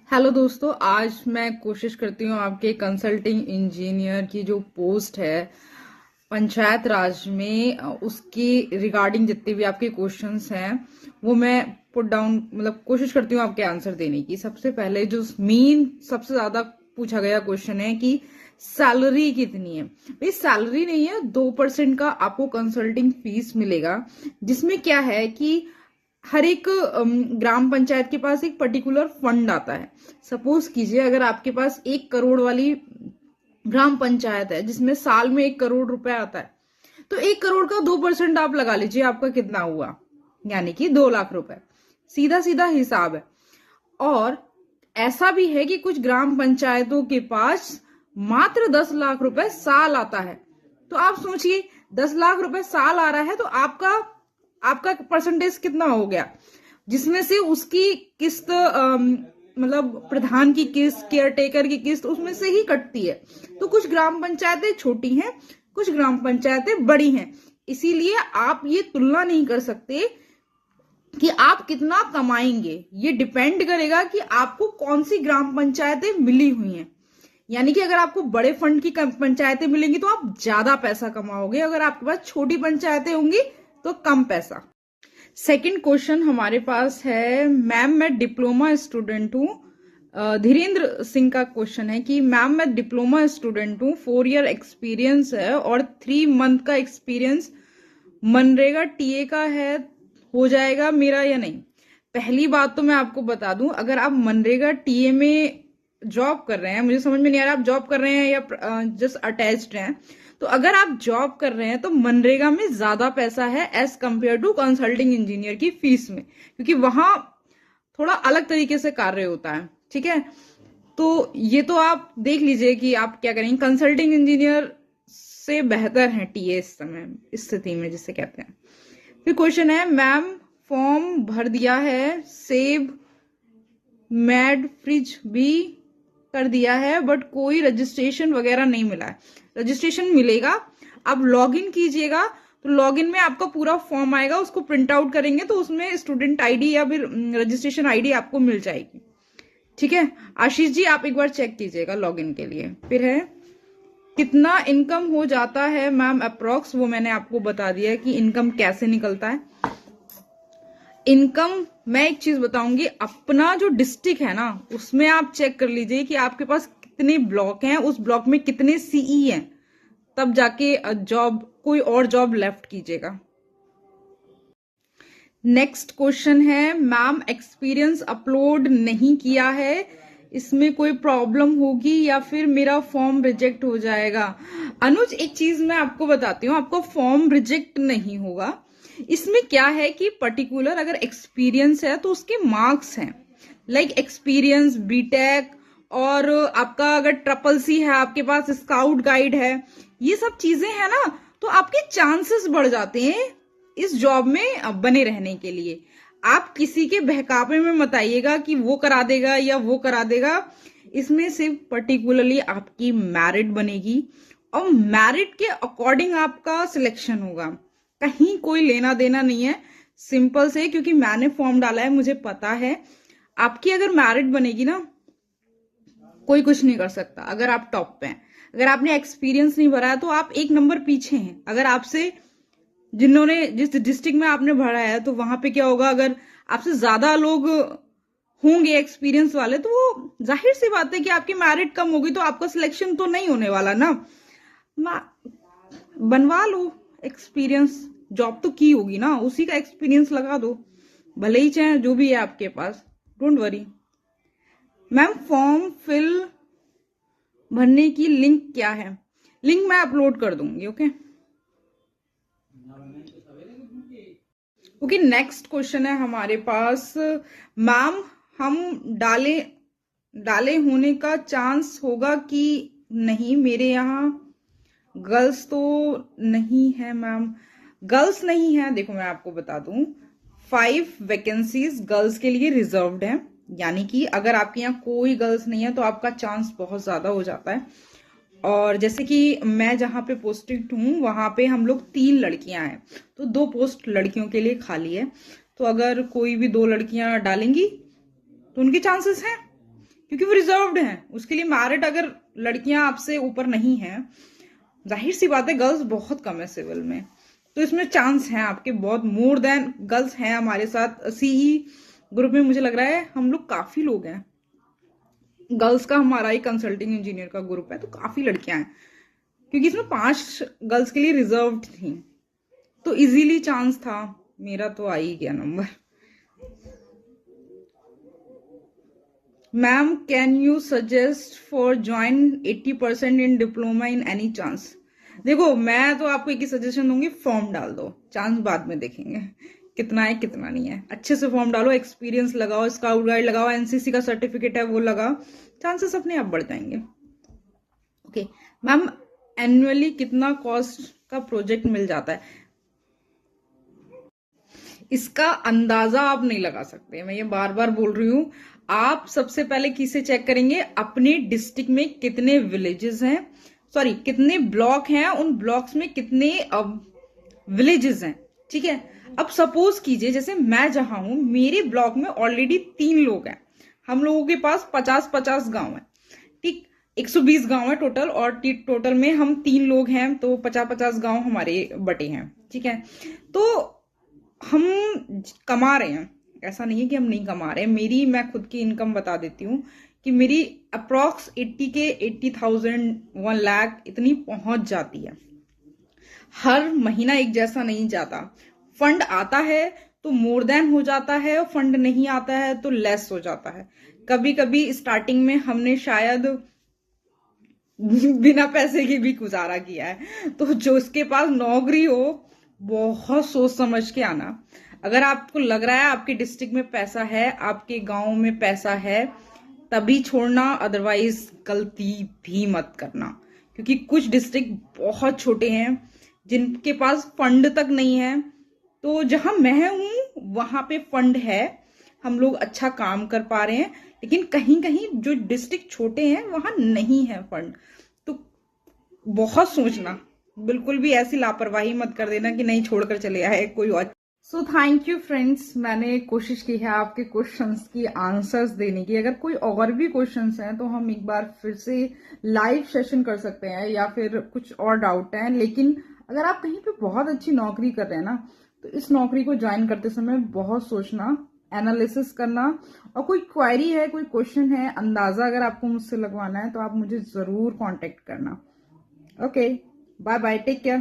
Hello दोस्तों, आज मैं कोशिश करती हूँ आपके कंसल्टिंग इंजीनियर की जो पोस्ट है पंचायत राज में उसकी रिगार्डिंग जितने भी आपके क्वेश्चंस हैं वो मैं पुट डाउन मतलब कोशिश करती हूँ आपके आंसर देने की। सबसे पहले जो सबसे ज्यादा पूछा गया क्वेश्चन है कि सैलरी कितनी है। भाई सैलरी नहीं है, 2% का आपको कंसल्टिंग फीस मिलेगा, जिसमें क्या है कि हर एक ग्राम पंचायत के पास एक पर्टिकुलर फंड आता है। सपोज कीजिए अगर आपके पास 1 करोड़ वाली ग्राम पंचायत है जिसमें साल में 1 करोड़ रुपए आता है, तो 1 करोड़ का 2% आप लगा लीजिए, आपका कितना हुआ, यानी कि 2 लाख रुपए। सीधा सीधा हिसाब है। और ऐसा भी है कि कुछ ग्राम पंचायतों के पास मात्र 10 लाख रुपए साल आता है। तो आप सोचिए, 10 लाख रुपए साल आ रहा है तो आपका आपका परसेंटेज कितना हो गया, जिसमें से उसकी किस्त मतलब प्रधान की किस्त, केयर टेकर की किस्त उसमें से ही कटती है। तो कुछ ग्राम पंचायतें छोटी हैं, कुछ ग्राम पंचायतें बड़ी हैं। इसीलिए आप ये तुलना नहीं कर सकते कि आप कितना कमाएंगे। ये डिपेंड करेगा कि आपको कौन सी ग्राम पंचायतें मिली हुई हैं। यानी कि अगर आपको बड़े फंड की पंचायतें मिलेंगी तो आप ज्यादा पैसा कमाओगे, अगर आपके पास छोटी पंचायतें होंगी तो कम पैसा। सेकंड क्वेश्चन हमारे पास है, मैम मैं डिप्लोमा स्टूडेंट हूँ। धीरेन्द्र सिंह का क्वेश्चन है कि मैम मैं डिप्लोमा स्टूडेंट हूँ, 4 ईयर एक्सपीरियंस है और 3 मंथ का एक्सपीरियंस मनरेगा टीए का है, हो जाएगा मेरा या नहीं। पहली बात तो मैं आपको बता दूं, अगर आप मनरेगा टीए में जॉब कर रहे हैं, मुझे समझ में नहीं आ रहा आप जॉब कर रहे हैं या जस्ट अटैच्ड हैं, तो अगर आप जॉब कर रहे हैं तो मनरेगा में ज्यादा पैसा है as compare to consulting engineer की फीस में, क्योंकि वहां थोड़ा अलग तरीके से कार्य होता है। ठीक है, तो ये तो आप देख लीजिए कि आप क्या करेंगे। कंसल्टिंग इंजीनियर से बेहतर है टीए इस समय, इस स्थिति में जिसे कहते हैं। फिर क्वेश्चन है, मैम फॉर्म भर दिया है, सेव मैड फ्रिज भी कर दिया है, बट कोई रजिस्ट्रेशन वगैरह नहीं मिला है। रजिस्ट्रेशन मिलेगा, आप लॉग इन कीजिएगा तो लॉग इन में आपका पूरा फॉर्म आएगा, उसको प्रिंट आउट करेंगे तो उसमें स्टूडेंट आईडी या फिर रजिस्ट्रेशन आईडी आपको मिल जाएगी। ठीक है आशीष जी, आप एक बार चेक कीजिएगा लॉग इन के लिए। फिर है, कितना इनकम हो जाता है मैम अप्रोक्स, वो मैंने आपको बता दिया है कि इनकम कैसे निकलता है। इनकम मैं एक चीज बताऊंगी, अपना जो डिस्ट्रिक्ट है ना उसमें आप चेक कर लीजिए कि आपके पास कितने ब्लॉक हैं, उस ब्लॉक में कितने सीई हैं, तब जाके जॉब कोई और जॉब लेफ्ट कीजिएगा। नेक्स्ट क्वेश्चन है, मैम एक्सपीरियंस अपलोड नहीं किया है, इसमें कोई प्रॉब्लम होगी या फिर मेरा फॉर्म रिजेक्ट हो जाएगा। अनुज एक चीज मैं आपको बताती हूँ, आपको फॉर्म रिजेक्ट नहीं होगा। इसमें क्या है कि पर्टिकुलर अगर एक्सपीरियंस है तो उसके मार्क्स हैं, लाइक एक्सपीरियंस, बीटेक, और आपका अगर ट्रिपल सी है, आपके पास स्काउट गाइड है, ये सब चीजें हैं ना, तो आपके चांसेस बढ़ जाते हैं इस जॉब में बने रहने के लिए। आप किसी के बहकावे में मत आइएगा कि वो करा देगा या वो करा देगा। इसमें सिर्फ पर्टिकुलरली आपकी मेरिट बनेगी और मेरिट के अकॉर्डिंग आपका सिलेक्शन होगा, कहीं कोई लेना देना नहीं है। सिंपल से, क्योंकि मैंने फॉर्म डाला है, मुझे पता है आपकी अगर मेरिट बनेगी ना, कोई कुछ नहीं कर सकता। अगर आप टॉप पे हैं, अगर आपने एक्सपीरियंस नहीं भरा है तो आप 1 नंबर पीछे हैं। अगर आपसे जिन्होंने जिस डिस्ट्रिक्ट में आपने भरा है तो वहां पे क्या होगा, अगर आपसे ज्यादा लोग होंगे एक्सपीरियंस वाले तो वो जाहिर सी बात है कि आपकी मेरिट कम होगी, तो आपका सिलेक्शन तो नहीं होने वाला ना। बनवा लो एक्सपीरियंस, जॉब तो की होगी ना, उसी का एक्सपीरियंस लगा दो, भले ही चाहे जो भी है आपके पास, don't worry. Ma'am form fill भरने की लिंक क्या है, लिंक मैं अपलोड कर दूंगी। ओके ओके नेक्स्ट क्वेश्चन है हमारे पास, मैम हम डाले होने का चांस होगा कि नहीं, मेरे यहाँ गर्ल्स तो नहीं है मैम। गर्ल्स नहीं है, देखो मैं आपको बता दूं, 5 वैकेंसीज गर्ल्स के लिए रिजर्व्ड है, यानी कि अगर आपके यहाँ कोई गर्ल्स नहीं है तो आपका चांस बहुत ज्यादा हो जाता है। और जैसे कि मैं जहां पे पोस्टेड हूँ वहां पे हम लोग 3 लड़कियां हैं, तो 2 पोस्ट लड़कियों के लिए खाली है। तो अगर कोई भी 2 लड़कियां डालेंगी तो उनके चांसेस हैं, क्योंकि वो रिजर्व्ड हैं, उसके लिए मैरिट अगर लड़कियां आपसे ऊपर नहीं है, जाहिर सी बात है गर्ल्स बहुत कम है सिविल में, तो इसमें चांस है आपके बहुत, मोर देन गर्ल्स हैं हमारे साथ सीई ग्रुप में। मुझे लग रहा है हम लोग काफी लोग हैं, गर्ल्स का हमारा ही कंसल्टिंग इंजीनियर का ग्रुप है, तो काफी लड़कियां हैं, क्योंकि इसमें 5 गर्ल्स के लिए रिजर्व्ड थी, तो इजीली चांस था, मेरा तो आ ही गया number. Ma'am can you suggest for join 80% in diploma in any chance. देखो मैं तो आपको एक ही सजेशन दूंगी, फॉर्म डाल दो, चांस बाद में देखेंगे कितना है कितना नहीं है। अच्छे से फॉर्म डालो, एक्सपीरियंस लगाओ, स्काउट गाइड लगाओ, एनसीसी का सर्टिफिकेट है वो लगाओ, चांसेस अपने आप बढ़ जाएंगे। ओके मैम, एनुअली कितना कॉस्ट का प्रोजेक्ट मिल जाता है? इसका अंदाजा आप नहीं लगा सकते, मैं ये बार बार बोल रही हूं। आप सबसे पहले किसे चेक करेंगे, अपने डिस्ट्रिक्ट में कितने विलेजेस हैं, सॉरी कितने ब्लॉक हैं, उन ब्लॉक्स में कितने विलेजेस हैं, ठीक है। अब सपोज कीजिए जैसे मैं जहां हूं, मेरे ब्लॉक में ऑलरेडी 3 लोग हैं, हम लोगों के पास 50-50 गांव है, ठीक, 120 गांव है टोटल, और टोटल में हम 3 लोग हैं, तो 50-50 गांव हमारे बटे हैं, ठीक है। तो हम कमा रहे हैं, ऐसा नहीं है कि हम नहीं कमा रहे हैं। मेरी, मैं खुद की इनकम बता देती हूँ कि मेरी अप्रॉक्स 80,000 1 लाख इतनी पहुंच जाती है। हर महीना एक जैसा नहीं जाता, फंड आता है तो मोर देन हो जाता है, और फंड नहीं आता है तो लेस हो जाता है। कभी कभी स्टार्टिंग में हमने शायद बिना पैसे के भी गुजारा किया है, तो जो इसके पास नौकरी हो बहुत सोच समझ के आना। अगर आपको लग रहा है आपके डिस्ट्रिक्ट में पैसा है, आपके गांव में पैसा है, तभी छोड़ना, अदरवाइज गलती भी मत करना, क्योंकि कुछ डिस्ट्रिक्ट बहुत छोटे हैं जिनके पास फंड तक नहीं है। तो जहां मैं हूं वहां पे फंड है, हम लोग अच्छा काम कर पा रहे हैं, लेकिन कहीं कहीं जो डिस्ट्रिक्ट छोटे हैं वहां नहीं है फंड। तो बहुत सोचना, बिल्कुल भी ऐसी लापरवाही मत कर देना कि नहीं छोड़कर चले आए कोई और। सो थैंक यू फ्रेंड्स, मैंने कोशिश की है आपके क्वेश्चंस की आंसर्स देने की। अगर कोई और भी क्वेश्चंस हैं तो हम एक बार फिर से लाइव सेशन कर सकते हैं, या फिर कुछ और डाउट है। लेकिन अगर आप कहीं पे बहुत अच्छी नौकरी कर रहे हैं ना, तो इस नौकरी को ज्वाइन करते समय बहुत सोचना, एनालिसिस करना, और कोई क्वेरी है, कोई क्वेश्चन है, अंदाजा अगर आपको मुझसे लगवाना है तो आप मुझे जरूर कॉन्टेक्ट करना। Okay, bye bye, take care.